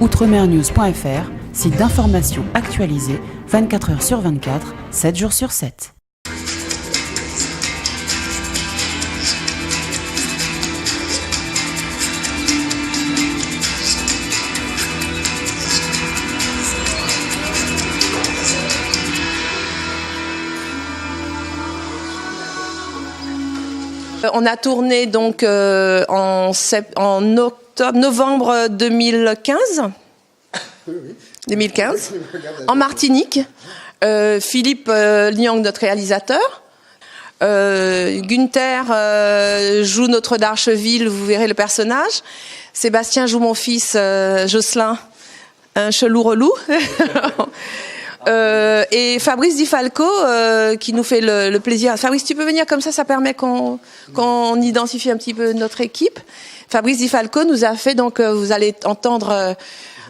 outremernews.fr, site d'information actualisé 24 heures sur 24, 7 jours sur 7. On a tourné donc en novembre 2015, en Martinique. Philippe Liang, notre réalisateur. Gunther joue notre d'Archeville, vous verrez le personnage. Sébastien joue mon fils Jocelyn, un chelou relou. Et Fabrice Di Falco qui nous fait le plaisir. Fabrice, tu peux venir comme ça permet qu'on identifie un petit peu notre équipe. Fabrice Di Falco nous a fait, donc vous allez entendre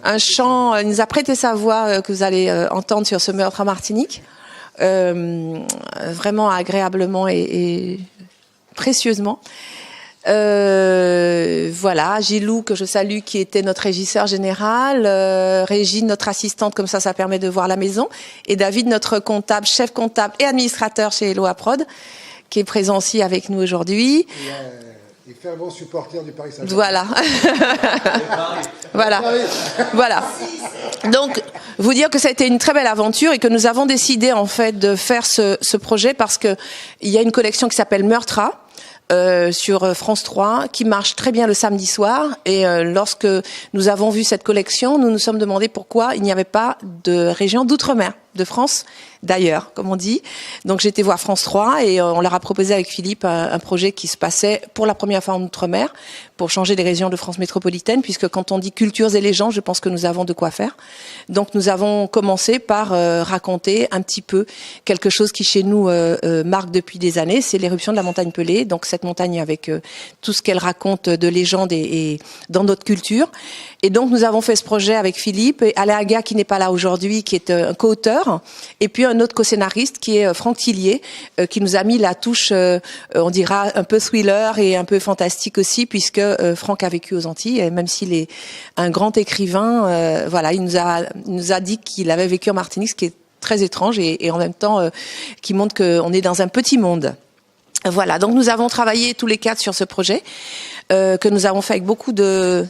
un chant, il nous a prêté sa voix que vous allez entendre sur ce meurtre à Martinique, vraiment agréablement et précieusement. Voilà, Gilou que je salue qui était notre régisseur général, Régine notre assistante, comme ça permet de voir la maison, et David notre comptable, chef comptable et administrateur chez Eloa Prod qui est présent aussi avec nous aujourd'hui. Et fervent supporter du Paris Saint-Germain. Voilà. Voilà. Donc, vous dire que ça a été une très belle aventure et que nous avons décidé en fait de faire ce projet parce que il y a une collection qui s'appelle Meurtra. Sur France 3, qui marche très bien le samedi soir. Et lorsque nous avons vu cette collection, nous nous sommes demandé pourquoi il n'y avait pas de région d'outre-mer, de France d'ailleurs, comme on dit. Donc j'ai été voir France 3 et on leur a proposé avec Philippe un projet qui se passait pour la première fois en outre-mer, pour changer les régions de France métropolitaine, puisque quand on dit cultures et légendes, je pense que nous avons de quoi faire. Donc nous avons commencé par raconter un petit peu quelque chose qui chez nous marque depuis des années, c'est l'éruption de la montagne Pelée, donc cette montagne avec tout ce qu'elle raconte de légendes et dans notre culture. Et donc nous avons fait ce projet avec Philippe et Alain Aga qui n'est pas là aujourd'hui, qui est un co-auteur, et puis un autre co-scénariste qui est Franck Tillier, qui nous a mis la touche, on dira un peu thriller et un peu fantastique aussi, puisque Franck a vécu aux Antilles, et même s'il est un grand écrivain, voilà, il nous a dit qu'il avait vécu en Martinique, ce qui est très étrange et en même temps qui montre qu'on est dans un petit monde. Voilà, donc nous avons travaillé tous les quatre sur ce projet que nous avons fait avec beaucoup de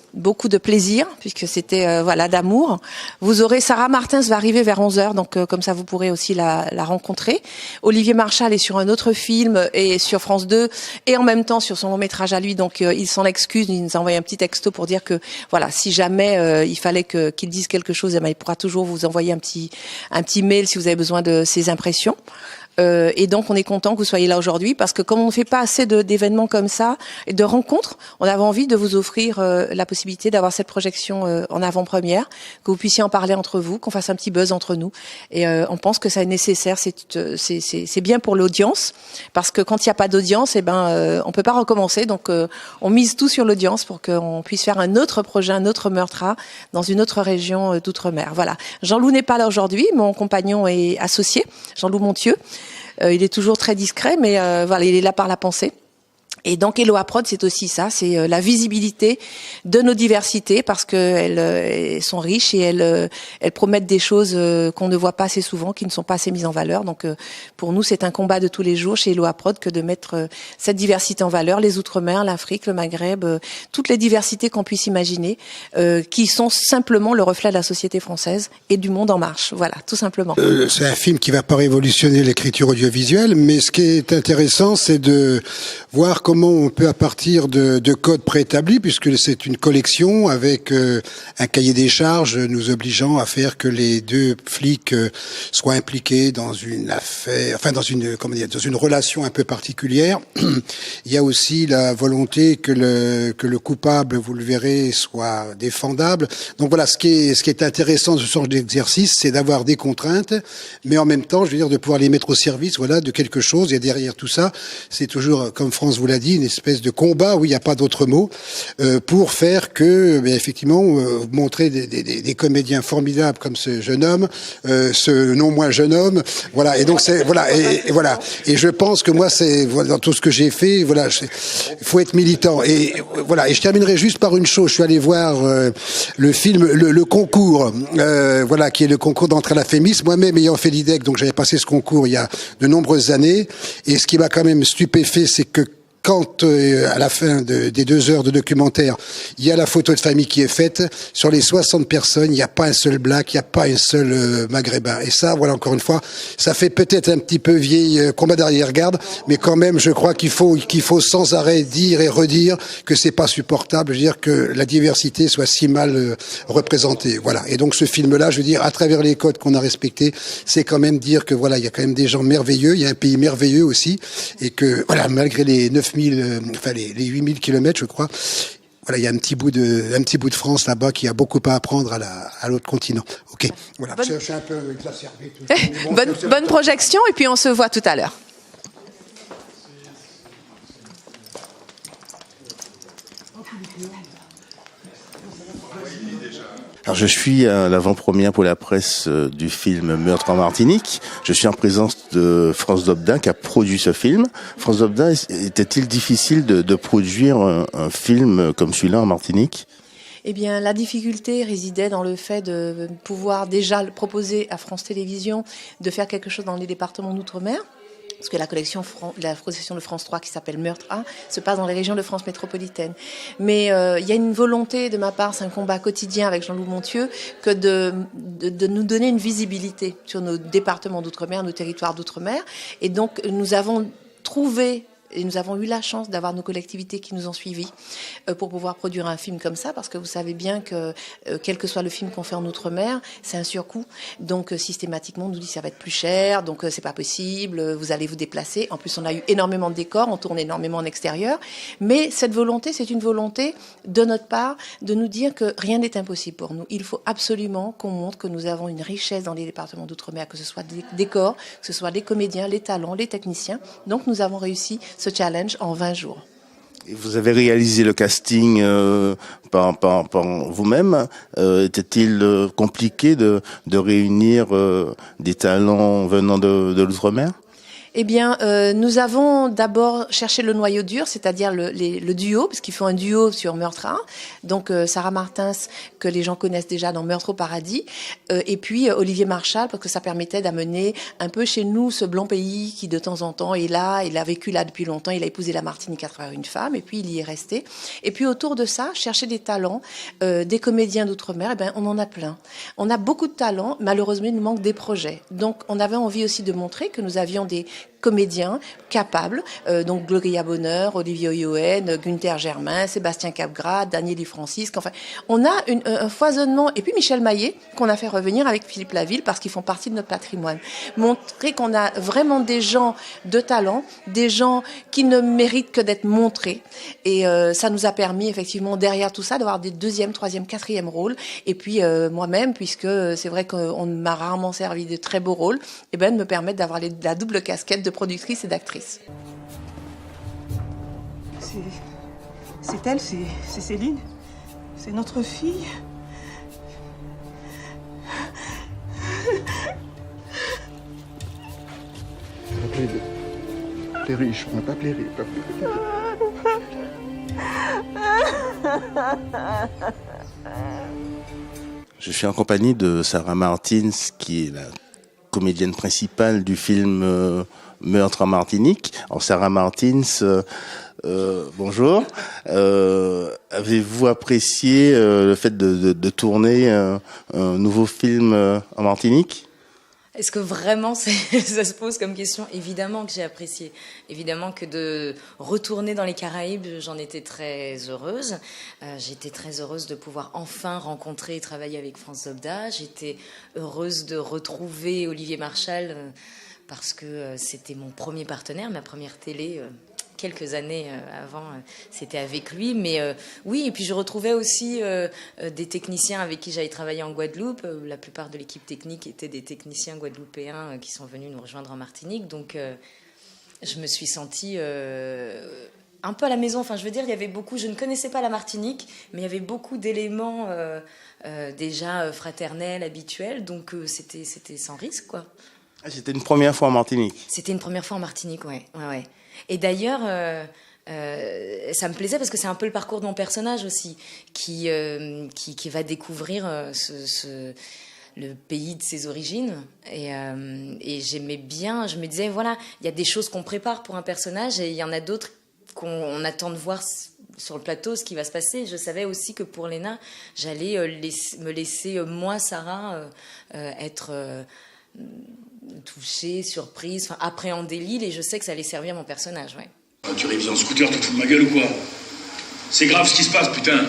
plaisir puisque c'était voilà d'amour. Vous aurez Sarah Martins va arriver vers 11h, donc comme ça vous pourrez aussi la rencontrer. Olivier Marchal est sur un autre film et sur France 2 et en même temps sur son long métrage à lui, donc il s'en excuse, il nous a envoyé un petit texto pour dire que voilà, si jamais il fallait qu'il dise quelque chose, il pourra toujours vous envoyer un petit mail si vous avez besoin de ses impressions. Et donc on est content que vous soyez là aujourd'hui parce que comme on ne fait pas assez d'événements comme ça et de rencontres, on avait envie de vous offrir la possibilité d'avoir cette projection en avant-première, que vous puissiez en parler entre vous, qu'on fasse un petit buzz entre nous. Et on pense que ça est nécessaire, c'est bien pour l'audience parce que quand il n'y a pas d'audience, on peut pas recommencer. Donc on mise tout sur l'audience pour qu'on puisse faire un autre projet, un autre Meurtra dans une autre région d'outre-mer. Voilà. Jean-Loup n'est pas là aujourd'hui, mon compagnon est associé, Jean-Loup Montieu. Il est toujours très discret, mais voilà, il est là par la pensée. Et donc Eloa Prod, c'est aussi ça, c'est la visibilité de nos diversités parce que elles sont riches et elles promettent des choses qu'on ne voit pas assez souvent, qui ne sont pas assez mises en valeur. Donc pour nous, c'est un combat de tous les jours chez Eloa Prod que de mettre cette diversité en valeur, les Outre-mer, l'Afrique, le Maghreb, toutes les diversités qu'on puisse imaginer, qui sont simplement le reflet de la société française et du monde en marche. Voilà, tout simplement. C'est un film qui va pas révolutionner l'écriture audiovisuelle, mais ce qui est intéressant, c'est de voir comment on peut, à partir de codes préétablis, puisque c'est une collection avec un cahier des charges nous obligeant à faire que les deux flics soient impliqués dans une affaire, enfin dans une relation un peu particulière. Il y a aussi la volonté que le coupable, vous le verrez, soit défendable. Donc voilà, ce qui est intéressant de ce genre d'exercice, c'est d'avoir des contraintes, mais en même temps, je veux dire, de pouvoir les mettre au service, voilà, de quelque chose. Et derrière tout ça, c'est toujours, comme France vous l'a dit, dit, une espèce de combat, oui, il n'y a pas d'autre mot, pour faire que, effectivement, montrer des comédiens formidables comme ce jeune homme, ce non moins jeune homme, voilà. Et donc c'est voilà, et voilà. Et je pense que moi, c'est voilà, dans tout ce que j'ai fait, voilà, il faut être militant. Et voilà. Et je terminerai juste par une chose. Je suis allé voir le film, le concours, voilà, qui est le concours d'entrée à la FEMIS. Moi-même ayant fait l'IDEC, donc j'avais passé ce concours il y a de nombreuses années. Et ce qui m'a quand même stupéfait, c'est que quand à la fin des 2 heures de documentaire, il y a la photo de famille qui est faite, sur les 60 personnes, il n'y a pas un seul black, il n'y a pas un seul maghrébin. Et ça, voilà, encore une fois, ça fait peut-être un petit peu vieille combat d'arrière-garde, mais quand même, je crois qu'il faut sans arrêt dire et redire que c'est pas supportable, je veux dire que la diversité soit si mal représentée. Voilà. Et donc ce film-là, je veux dire, à travers les codes qu'on a respectés, c'est quand même dire que voilà, il y a quand même des gens merveilleux, il y a un pays merveilleux aussi, et que voilà, malgré les 9000, enfin les 8000 kilomètres, je crois. Voilà, il y a un petit bout de France là-bas qui a beaucoup à apprendre à l'autre continent. Ok, voilà. Je suis un peu exacerbé. Bonne projection, et puis on se voit tout à l'heure. Alors je suis à l'avant-première pour la presse du film Meurtre en Martinique. Je suis en présence de France Dobdin qui a produit ce film. France Dobdin, était-il difficile de produire un film comme celui-là en Martinique ? Eh bien, la difficulté résidait dans le fait de pouvoir déjà proposer à France Télévisions de faire quelque chose dans les départements d'outre-mer. Parce que la collection de France 3 qui s'appelle Meurtre A se passe dans les régions de France métropolitaine. Mais il y a une volonté de ma part, c'est un combat quotidien avec Jean-Loup Montieu, que de nous donner une visibilité sur nos départements d'outre-mer, nos territoires d'outre-mer. Et donc nous avons trouvé et nous avons eu la chance d'avoir nos collectivités qui nous ont suivis pour pouvoir produire un film comme ça, parce que vous savez bien que quel que soit le film qu'on fait en outre-mer, c'est un surcoût. Donc systématiquement, on nous dit ça va être plus cher, donc c'est pas possible, vous allez vous déplacer. En plus, on a eu énormément de décors, on tourne énormément en extérieur. Mais cette volonté, c'est une volonté de notre part de nous dire que rien n'est impossible pour nous. Il faut absolument qu'on montre que nous avons une richesse dans les départements d'outre-mer, que ce soit des décors, que ce soit les comédiens, les talents, les techniciens. Donc nous avons réussi ce challenge en 20 jours. Et vous avez réalisé le casting par vous-même. Était-il compliqué de réunir des talents venant de l'outre-mer ? Eh bien, nous avons d'abord cherché le noyau dur, c'est-à-dire le duo, parce qu'ils font un duo sur Meurtre A. Donc, Sarah Martins, que les gens connaissent déjà dans Meurtre au paradis, et puis Olivier Marchal, parce que ça permettait d'amener un peu chez nous ce blanc pays qui, de temps en temps, est là, il a vécu là depuis longtemps, il a épousé la Martinique à travers une femme, et puis il y est resté. Et puis, autour de ça, chercher des talents, des comédiens d'outre-mer, eh ben, on en a plein. On a beaucoup de talents, malheureusement, il nous manque des projets. Donc, on avait envie aussi de montrer que nous avions des comédiens capables, donc Gloria Bonheur, Olivier Oyoen, Gunther Germain, Sébastien Capgras, Daniel Di Francisque, enfin, on a un foisonnement, et puis Michel Maillet, qu'on a fait revenir avec Philippe Laville, parce qu'ils font partie de notre patrimoine. Montrer qu'on a vraiment des gens de talent, des gens qui ne méritent que d'être montrés, et ça nous a permis, effectivement, derrière tout ça, d'avoir des 2e, 3e, 4e rôles, et puis moi-même, puisque c'est vrai qu'on m'a rarement servi de très beaux rôles, et ben, de me permettre d'avoir la double casquette de productrice et d'actrice. C'est elle, c'est Céline. C'est notre fille. Pleurer, je ne pas pleurer, pas pleurer. Je suis en compagnie de Sarah Martins, qui est la comédienne principale du film Meurtre en Martinique. Alors Sarah Martins, bonjour. Avez-vous apprécié le fait de tourner un nouveau film en Martinique ? Est-ce que vraiment ça se pose comme question ? Évidemment que j'ai apprécié. Évidemment que de retourner dans les Caraïbes, j'en étais très heureuse. J'étais très heureuse de pouvoir enfin rencontrer et travailler avec France Dobda. J'étais heureuse de retrouver Olivier Marchal parce que c'était mon premier partenaire, ma première télé. Quelques années avant, c'était avec lui. Mais oui, et puis je retrouvais aussi des techniciens avec qui j'avais travaillé en Guadeloupe. La plupart de l'équipe technique étaient des techniciens guadeloupéens qui sont venus nous rejoindre en Martinique. Donc je me suis sentie un peu à la maison. Enfin, je veux dire, il y avait beaucoup. Je ne connaissais pas la Martinique, mais il y avait beaucoup d'éléments déjà fraternels, habituels. Donc c'était sans risque, quoi. C'était une première fois en Martinique. C'était une première fois en Martinique, ouais. Et d'ailleurs, ça me plaisait parce que c'est un peu le parcours de mon personnage aussi, qui va découvrir le pays de ses origines. Et j'aimais bien, je me disais, voilà, il y a des choses qu'on prépare pour un personnage et il y en a d'autres qu'on attend de voir sur le plateau ce qui va se passer. Je savais aussi que pour Léna, j'allais me laisser, moi, Sarah, être touchée, surprise, enfin, appréhender l'île, et je sais que ça allait servir mon personnage, ouais. Tu révises en scooter, tu te fous de ma gueule ou quoi? C'est grave ce qui se passe, putain.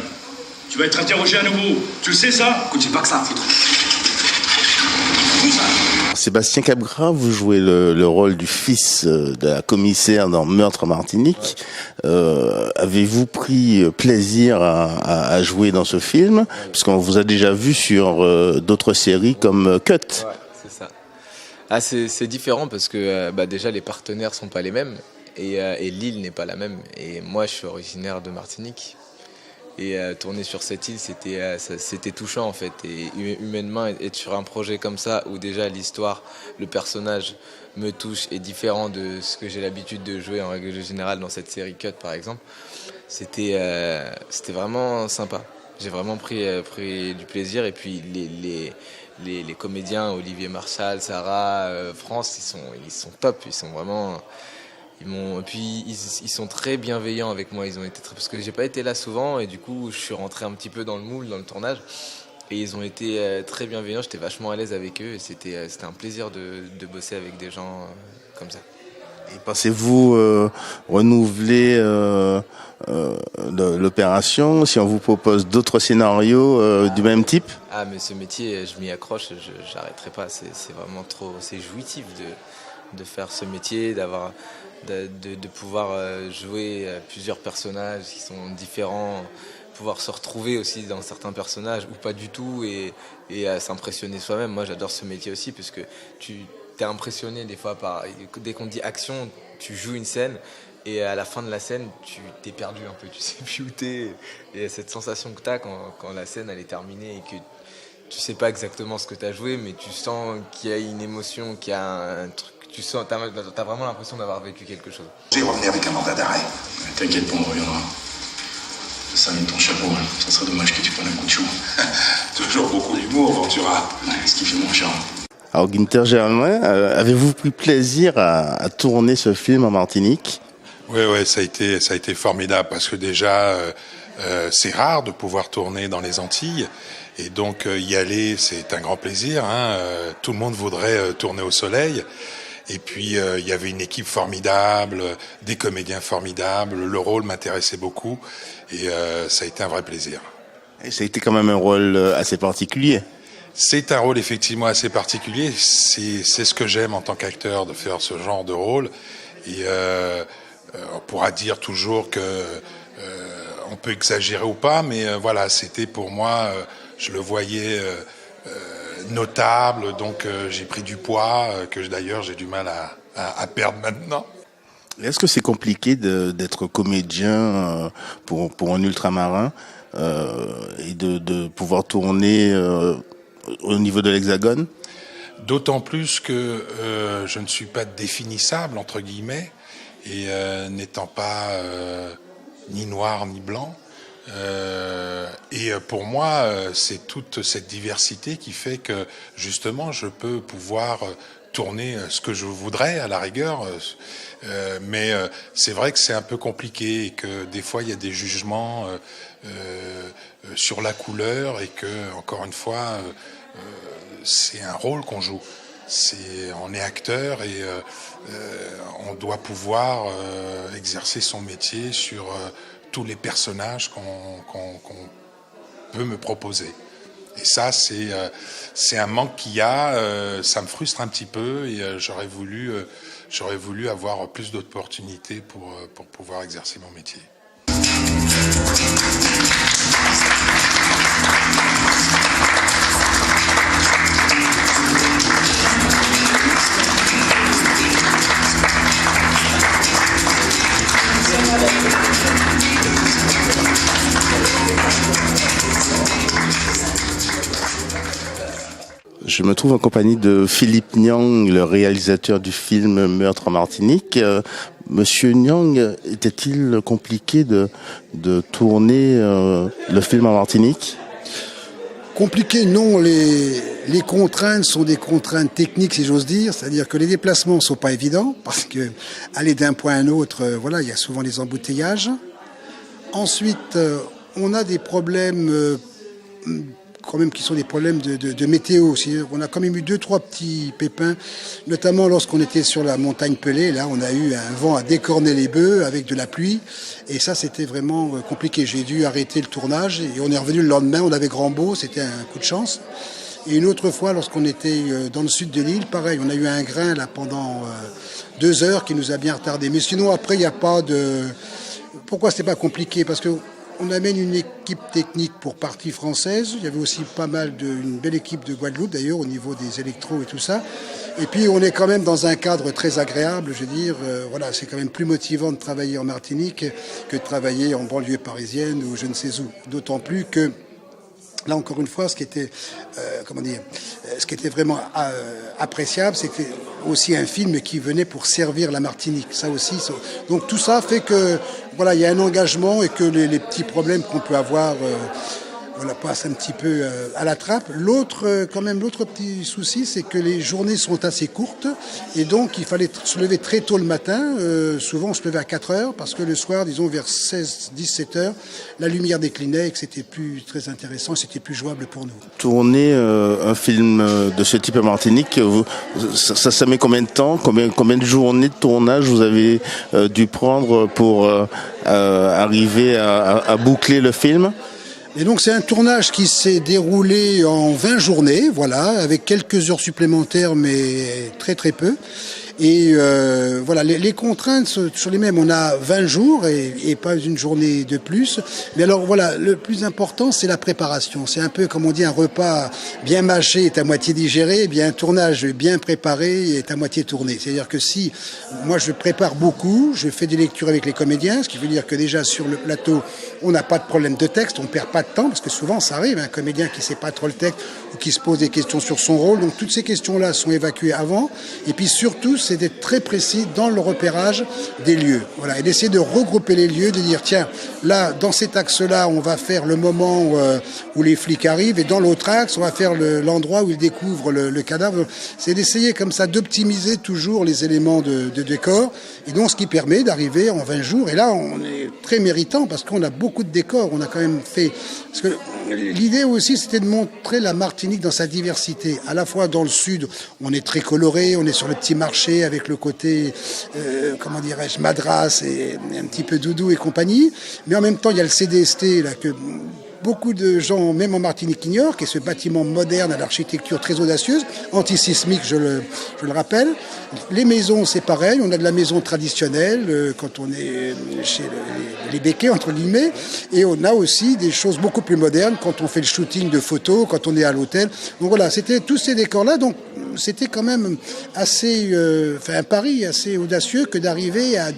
Tu vas être interrogé à nouveau. Tu le sais, ça? Écoute, j'ai pas que ça à foutre. Sébastien Capgras, vous jouez le rôle du fils de la commissaire dans Meurtre en Martinique. Avez-vous pris plaisir à jouer dans ce film? Puisqu'on vous a déjà vu sur d'autres séries comme Cut. Ouais, c'est ça. Ah, c'est différent parce que déjà les partenaires sont pas les mêmes et l'île n'est pas la même. Et moi, je suis originaire de Martinique. Et tourner sur cette île, c'était touchant en fait. Et humainement, être sur un projet comme ça, où déjà l'histoire, le personnage me touche, est différent de ce que j'ai l'habitude de jouer en règle générale dans cette série Cut par exemple, c'était vraiment sympa. J'ai vraiment pris du plaisir. Et puis les comédiens, Olivier Marchal, Sarah, France, ils sont top. Ils sont vraiment... ils sont très bienveillants avec moi. Ils ont été parce que j'ai pas été là souvent et du coup je suis rentré un petit peu dans le moule, dans le tournage, et ils ont été très bienveillants. J'étais vachement à l'aise avec eux et c'était un plaisir de bosser avec des gens comme ça. Et pensez-vous renouveler l'opération si on vous propose d'autres scénarios du même type? Ah, mais ce métier, je m'y accroche, j'arrêterai pas. C'est vraiment trop, c'est jouitif de faire ce métier, de pouvoir jouer plusieurs personnages qui sont différents, pouvoir se retrouver aussi dans certains personnages ou pas du tout, et à s'impressionner soi-même. Moi, j'adore ce métier aussi parce que tu t'es impressionné des fois dès qu'on dit action, tu joues une scène et à la fin de la scène, tu t'es perdu un peu, tu sais plus où t'es, et cette sensation que t'as quand la scène elle est terminée et que tu sais pas exactement ce que t'as joué, mais tu sens qu'il y a une émotion, qu'il y a un truc. T'as vraiment l'impression d'avoir vécu quelque chose. J'ai revenu avec un mandat d'arrêt. T'inquiète pas, on reviendra. Ça met ton chapeau, hein. Ça serait dommage que tu prennes un coup de chou. Toujours beaucoup d'humour, Ventura. Ouais, ce qui fait mon charme. Alors Günther Germain, avez-vous pris plaisir à tourner ce film en Martinique? Oui, ça a été formidable parce que déjà c'est rare de pouvoir tourner dans les Antilles. Et donc y aller, c'est un grand plaisir. Tout le monde voudrait tourner au soleil. Et puis il y avait une équipe formidable, des comédiens formidables. Le rôle m'intéressait beaucoup et ça a été un vrai plaisir. Et ça a été quand même un rôle assez particulier. C'est un rôle effectivement assez particulier. C'est ce que j'aime en tant qu'acteur, de faire ce genre de rôle. Et on pourra dire toujours que on peut exagérer ou pas, mais voilà, c'était pour moi... je le voyais notable, donc j'ai pris du poids, que d'ailleurs j'ai du mal à perdre maintenant. Est-ce que c'est compliqué d'être comédien pour un ultramarin et de pouvoir tourner au niveau de l'Hexagone? D'autant plus que je ne suis pas définissable, entre guillemets, et n'étant pas ni noir ni blanc. Et pour moi, c'est toute cette diversité qui fait que justement je peux pouvoir tourner ce que je voudrais à la rigueur, mais c'est vrai que c'est un peu compliqué et que des fois il y a des jugements sur la couleur et que encore une fois c'est un rôle qu'on joue. On est acteur et on doit pouvoir exercer son métier sur tous les personnages qu'on peut me proposer. Et ça, c'est un manque qu'il y a. Ça me frustre un petit peu et j'aurais voulu avoir plus d'opportunités pour pouvoir exercer mon métier. Merci. Je me trouve en compagnie de Philippe Niang, le réalisateur du film Meurtre en Martinique. Monsieur Niang, était-il compliqué de tourner le film en Martinique ? Compliqué, non. Les contraintes sont des contraintes techniques, si j'ose dire. C'est-à-dire que les déplacements sont pas évidents parce que aller d'un point à un autre, voilà, il y a souvent des embouteillages. Ensuite, on a des problèmes quand même qui sont des problèmes de météo. On a quand même eu 2-3 petits pépins, notamment lorsqu'on était sur la montagne Pelée. Là, on a eu un vent à décorner les bœufs avec de la pluie. Et ça, c'était vraiment compliqué. J'ai dû arrêter le tournage et on est revenu le lendemain. On avait grand beau, c'était un coup de chance. Et une autre fois, lorsqu'on était dans le sud de l'île, pareil, on a eu un grain là pendant 2 heures qui nous a bien retardé. Mais sinon, après, il n'y a pas de... Pourquoi c'était pas compliqué ? Parce que on amène une équipe technique pour partie française. Il y avait aussi une belle équipe de Guadeloupe d'ailleurs au niveau des électros et tout ça. Et puis on est quand même dans un cadre très agréable, je veux dire. Voilà, c'est quand même plus motivant de travailler en Martinique que de travailler en banlieue parisienne ou je ne sais où. D'autant plus que là encore une fois, ce qui était vraiment appréciable, c'était aussi un film qui venait pour servir la Martinique. Ça aussi. Donc tout ça fait que voilà, il y a un engagement et que les petits problèmes qu'on peut avoir passent un petit peu à la trappe. L'autre petit souci, c'est que les journées sont assez courtes et donc il fallait se lever très tôt le matin. Souvent, on se levait à 4 heures parce que le soir, disons vers 16-17 heures, la lumière déclinait et que c'était plus très intéressant, c'était plus jouable pour nous. Tourner un film de ce type à Martinique, ça met combien de temps, combien de journées de tournage vous avez dû prendre pour arriver à boucler le film ? Et donc c'est un tournage qui s'est déroulé en 20 journées, voilà, avec quelques heures supplémentaires, mais très très peu. Et voilà, les contraintes sont les mêmes. On a 20 jours et pas une journée de plus. Mais alors voilà, le plus important, c'est la préparation. C'est un peu, comme on dit, un repas bien mâché est à moitié digéré, et bien un tournage bien préparé est à moitié tourné. C'est-à-dire que si moi je prépare beaucoup, je fais des lectures avec les comédiens, ce qui veut dire que déjà sur le plateau, on n'a pas de problème de texte, on perd pas de temps, parce que souvent ça arrive, un comédien qui sait pas trop le texte ou qui se pose des questions sur son rôle. Donc toutes ces questions-là sont évacuées avant. Et puis surtout, c'est d'être très précis dans le repérage des lieux. Voilà, et d'essayer de regrouper les lieux, de dire tiens, là, dans cet axe-là, on va faire le moment où les flics arrivent, et dans l'autre axe, on va faire l'endroit où ils découvrent le cadavre. C'est d'essayer comme ça d'optimiser toujours les éléments de décor, et donc ce qui permet d'arriver en 20 jours. Et là, on est très méritant parce qu'on a beaucoup de décors. On a quand même fait... Parce que l'idée aussi, c'était de montrer la Martinique dans sa diversité. À la fois dans le sud, on est très coloré, on est sur le petit marché avec le côté, comment dirais-je, madras et un petit peu doudou et compagnie. Mais en même temps, il y a le CDST, là, que beaucoup de gens, même en Martinique, ignorent, qui est ce bâtiment moderne à l'architecture très audacieuse, antisismique, je le rappelle. Les maisons, c'est pareil. On a de la maison traditionnelle quand on est chez les béquets, entre guillemets. Et on a aussi des choses beaucoup plus modernes quand on fait le shooting de photos, quand on est à l'hôtel. Donc voilà, c'était tous ces décors-là. Donc c'était quand même assez, un pari assez audacieux que d'arriver à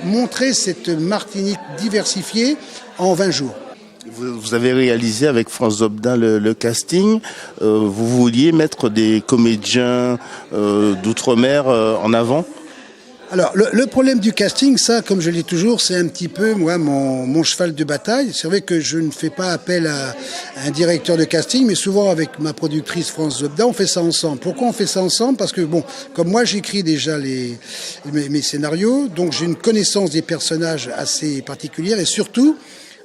montrer cette Martinique diversifiée en 20 jours. Vous avez réalisé avec France Zobda le casting. Vous vouliez mettre des comédiens d'outre-mer en avant ? Alors, le problème du casting, ça, comme je l'ai toujours, c'est un petit peu, moi, mon cheval de bataille. C'est vrai que je ne fais pas appel à un directeur de casting, mais souvent avec ma productrice France Zobda, on fait ça ensemble. Pourquoi on fait ça ensemble ? Parce que, bon, comme moi, j'écris déjà mes scénarios, donc j'ai une connaissance des personnages assez particulière, et surtout,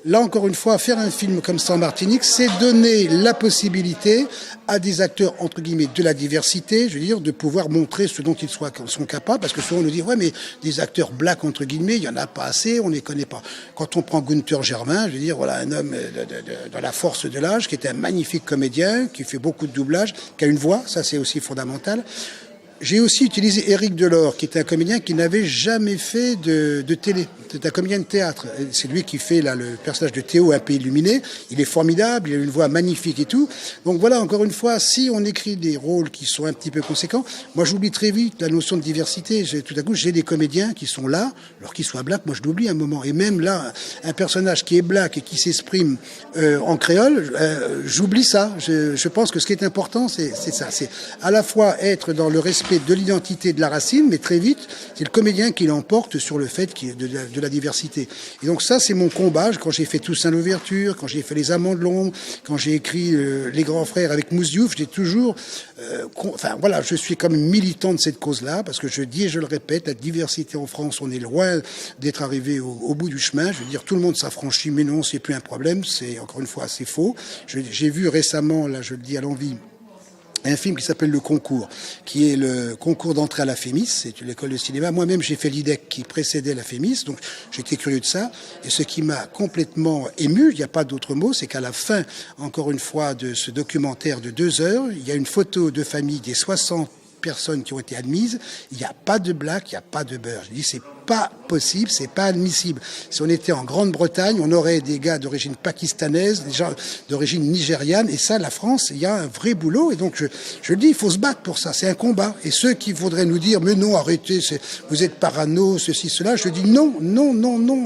là, encore une fois, faire un film comme ça en Martinique, c'est donner la possibilité à des acteurs, entre guillemets, de la diversité, je veux dire, de pouvoir montrer ce dont ils sont capables, parce que souvent on nous dit, ouais, mais des acteurs blacks, entre guillemets, il y en a pas assez, on les connaît pas. Quand on prend Gunther Germain, je veux dire, voilà, un homme dans la force de l'âge, qui est un magnifique comédien, qui fait beaucoup de doublage, qui a une voix, ça c'est aussi fondamental. J'ai aussi utilisé Éric Delors, qui est un comédien qui n'avait jamais fait de télé. C'est un comédien de théâtre. C'est lui qui fait là le personnage de Théo, un peu illuminé. Il est formidable, il a une voix magnifique et tout. Donc voilà, encore une fois, si on écrit des rôles qui sont un petit peu conséquents, moi j'oublie très vite la notion de diversité. Tout à coup, j'ai des comédiens qui sont là, alors qu'ils soient blacks, moi je l'oublie un moment. Et même là, un personnage qui est black et qui s'exprime en créole, j'oublie ça. Je pense que ce qui est important, c'est ça. C'est à la fois être dans le respect de l'identité de la racine, mais très vite, c'est le comédien qui l'emporte sur le fait de la diversité. Et donc ça, c'est mon combat. Quand j'ai fait Toussaint l'ouverture, quand j'ai fait Les Amants de l'ombre, quand j'ai écrit Les Grands Frères avec Mousse Diouf, j'ai toujours... enfin voilà, je suis comme militant de cette cause-là, parce que je dis et je le répète, la diversité en France, on est loin d'être arrivé au bout du chemin. Je veux dire, tout le monde s'affranchit, mais non, c'est plus un problème. C'est, encore une fois, c'est faux. J'ai vu récemment, là je le dis à l'envie, un film qui s'appelle Le Concours, qui est le concours d'entrée à la Fémis, c'est une école de cinéma. Moi-même, j'ai fait l'IDEC qui précédait la Fémis, donc j'étais curieux de ça. Et ce qui m'a complètement ému, il n'y a pas d'autre mot, c'est qu'à la fin, encore une fois, de ce documentaire de 2 heures, il y a une photo de famille des 60 personnes qui ont été admises. Il n'y a pas de black, il n'y a pas de beurre. Je dis, c'est pas possible, c'est pas admissible. Si on était en Grande-Bretagne, on aurait des gars d'origine pakistanaise, des gens d'origine nigériane, et ça, la France, il y a un vrai boulot, et donc je le dis, il faut se battre pour ça, c'est un combat. Et ceux qui voudraient nous dire, mais non, arrêtez, vous êtes parano, ceci, cela, je dis non,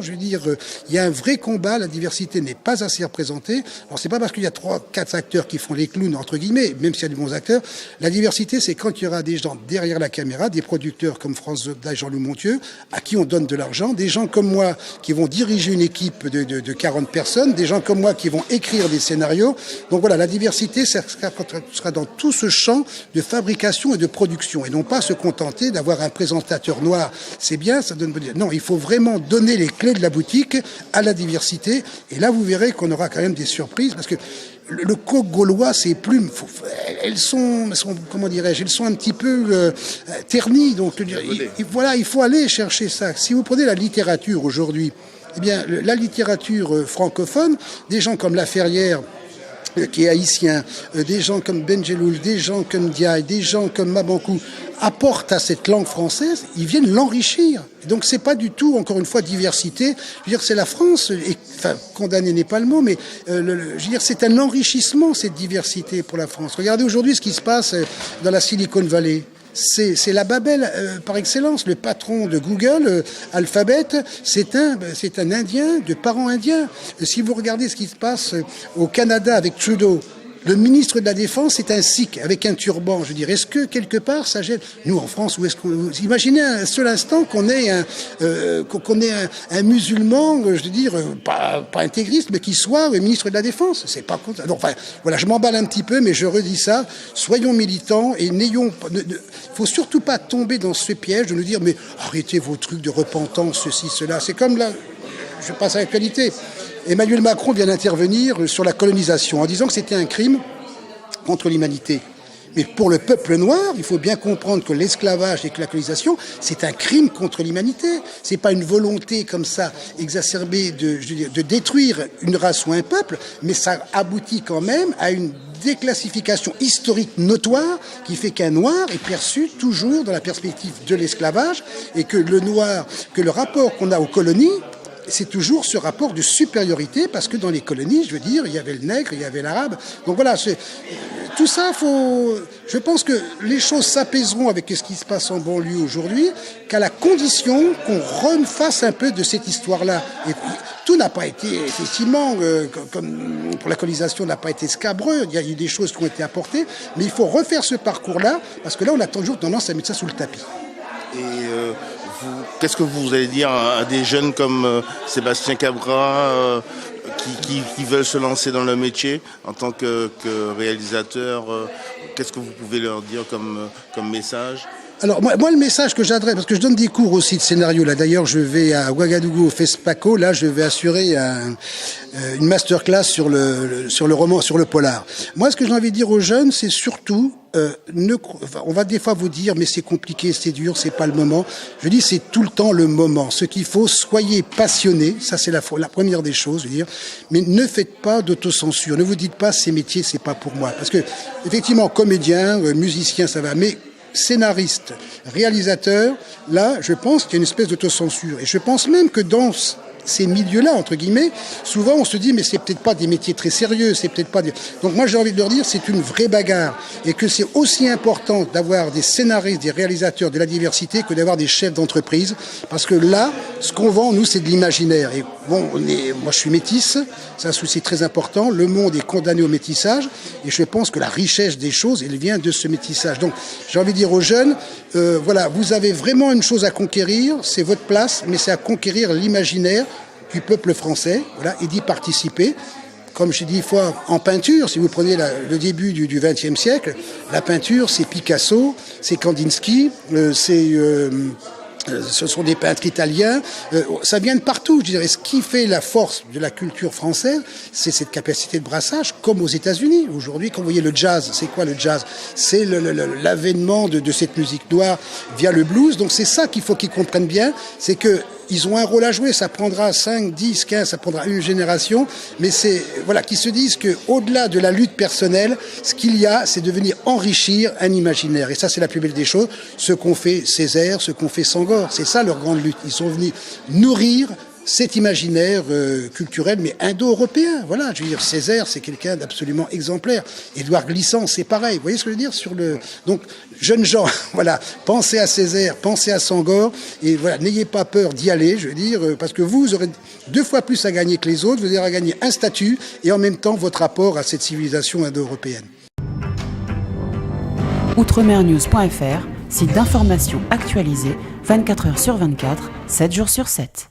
je veux dire, il y a un vrai combat, la diversité n'est pas assez représentée. Alors c'est pas parce qu'il y a 3-4 acteurs qui font les clowns, entre guillemets, même s'il y a de bons acteurs, la diversité, c'est quand il y aura des gens derrière la caméra, des producteurs comme France Zobda et Jean-Loup Montieu, à qui on donne de l'argent, des gens comme moi qui vont diriger une équipe de 40 personnes, des gens comme moi qui vont écrire des scénarios. Donc voilà, la diversité sera dans tout ce champ de fabrication et de production, et non pas se contenter d'avoir un présentateur noir. C'est bien, ça donne... Non, il faut vraiment donner les clés de la boutique à la diversité, et là vous verrez qu'on aura quand même des surprises, parce que le coq gaulois, ces plumes, elles sont comment dirais-je, elles sont un petit peu ternies. Donc, voilà, il faut aller chercher ça. Si vous prenez la littérature aujourd'hui, eh bien, la littérature francophone, des gens comme Laferrière, qui est haïtien, des gens comme Benjeloul, des gens comme Diaye, des gens comme Mabankou, apportent à cette langue française, ils viennent l'enrichir. Donc c'est pas du tout, encore une fois, diversité. Je veux dire, c'est la France, et, enfin, condamner n'est pas le mot, mais je veux dire, c'est un enrichissement, cette diversité pour la France. Regardez aujourd'hui ce qui se passe dans la Silicon Valley. C'est la Babel par excellence. Le patron de Google, Alphabet, c'est un Indien de parents indiens. Si vous regardez ce qui se passe au Canada avec Trudeau, le ministre de la Défense est un sikh avec un turban. Je veux dire, est-ce que quelque part ça gêne? Nous en France, où est-ce qu'on imaginez un seul instant qu'on ait un musulman, je veux dire, pas intégriste, mais qui soit ministre de la Défense? C'est pas contre. Donc, enfin, voilà, je m'emballe un petit peu, mais je redis ça. Soyons militants et n'ayons. Faut surtout pas tomber dans ce piège de nous dire, mais arrêtez vos trucs de repentance, ceci, cela. C'est comme là. Je passe à l'actualité. Emmanuel Macron vient d'intervenir sur la colonisation en disant que c'était un crime contre l'humanité. Mais pour le peuple noir, il faut bien comprendre que l'esclavage et que la colonisation, c'est un crime contre l'humanité. C'est pas une volonté comme ça exacerbée de détruire une race ou un peuple, mais ça aboutit quand même à une déclassification historique notoire qui fait qu'un noir est perçu toujours dans la perspective de l'esclavage et que le noir, que le rapport qu'on a aux colonies, c'est toujours ce rapport de supériorité, parce que dans les colonies, je veux dire, il y avait le nègre, il y avait l'arabe. Donc voilà, tout ça, je pense que les choses s'apaiseront avec ce qui se passe en banlieue aujourd'hui, qu'à la condition qu'on refasse un peu de cette histoire-là. Et tout n'a pas été, effectivement, comme pour la colonisation, n'a pas été scabreux. Il y a eu des choses qui ont été apportées, mais il faut refaire ce parcours-là, parce que là, on a toujours tendance à mettre ça sous le tapis. Et qu'est-ce que vous allez dire à des jeunes comme Sébastien Cabra qui veulent se lancer dans le métier en tant que réalisateur? Qu'est-ce que vous pouvez leur dire comme message? Alors, moi, le message que j'adresse, parce que je donne des cours aussi de scénario, là, d'ailleurs, je vais à Ouagadougou, au FESPACO, là, je vais assurer une masterclass sur le roman, sur le polar. Moi, ce que j'ai envie de dire aux jeunes, c'est surtout, on va des fois vous dire, mais c'est compliqué, c'est dur, c'est pas le moment. Je dis, c'est tout le temps le moment. Ce qu'il faut, soyez passionnés, ça c'est la première des choses, je veux dire, mais ne faites pas d'autocensure. Ne vous dites pas, ces métiers, c'est pas pour moi. Parce que, effectivement, comédien, musicien, ça va, mais scénariste, réalisateur, là, je pense qu'il y a une espèce d'autocensure. Et je pense même que dans ces milieux-là, entre guillemets, souvent on se dit mais c'est peut-être pas des métiers très sérieux, c'est peut-être pas des... Donc moi j'ai envie de leur dire c'est une vraie bagarre et que c'est aussi important d'avoir des scénaristes, des réalisateurs, de la diversité que d'avoir des chefs d'entreprise parce que là, ce qu'on vend, nous, c'est de l'imaginaire. Et bon, moi je suis métisse, c'est un souci très important, le monde est condamné au métissage et je pense que la richesse des choses, elle vient de ce métissage. Donc j'ai envie de dire aux jeunes, voilà, vous avez vraiment une chose à conquérir, c'est votre place, mais c'est à conquérir l'imaginaire du peuple français, voilà, et d'y participer. Comme j'ai dit une fois, en peinture, si vous prenez le début du XXe siècle, la peinture, c'est Picasso, c'est Kandinsky, ce sont des peintres italiens, ça vient de partout. Je dirais, ce qui fait la force de la culture française, c'est cette capacité de brassage, comme aux États-Unis. Aujourd'hui, quand vous voyez le jazz, c'est quoi le jazz? C'est l'avènement de cette musique noire via le blues. Donc c'est ça qu'il faut qu'ils comprennent bien, c'est que ils ont un rôle à jouer, ça prendra 5, 10, 15, ça prendra une génération, mais c'est, voilà, qu'ils se disent que au-delà de la lutte personnelle, ce qu'il y a, c'est de venir enrichir un imaginaire. Et ça, c'est la plus belle des choses. Ce qu'ont fait Césaire, ce qu'ont fait Senghor, c'est ça leur grande lutte. Ils sont venus nourrir cet imaginaire culturel, mais indo-européen. Voilà, je veux dire, Césaire, c'est quelqu'un d'absolument exemplaire. Édouard Glissant, c'est pareil. Vous voyez ce que je veux dire sur le... Donc, jeunes gens, voilà, pensez à Césaire, pensez à Senghor, et voilà, n'ayez pas peur d'y aller, je veux dire, parce que vous aurez 2 fois plus à gagner que les autres, vous aurez à gagner un statut, et en même temps, votre rapport à cette civilisation indo-européenne. Outremernews.fr, site d'information actualisé, 24 heures sur 24, 7 jours sur 7.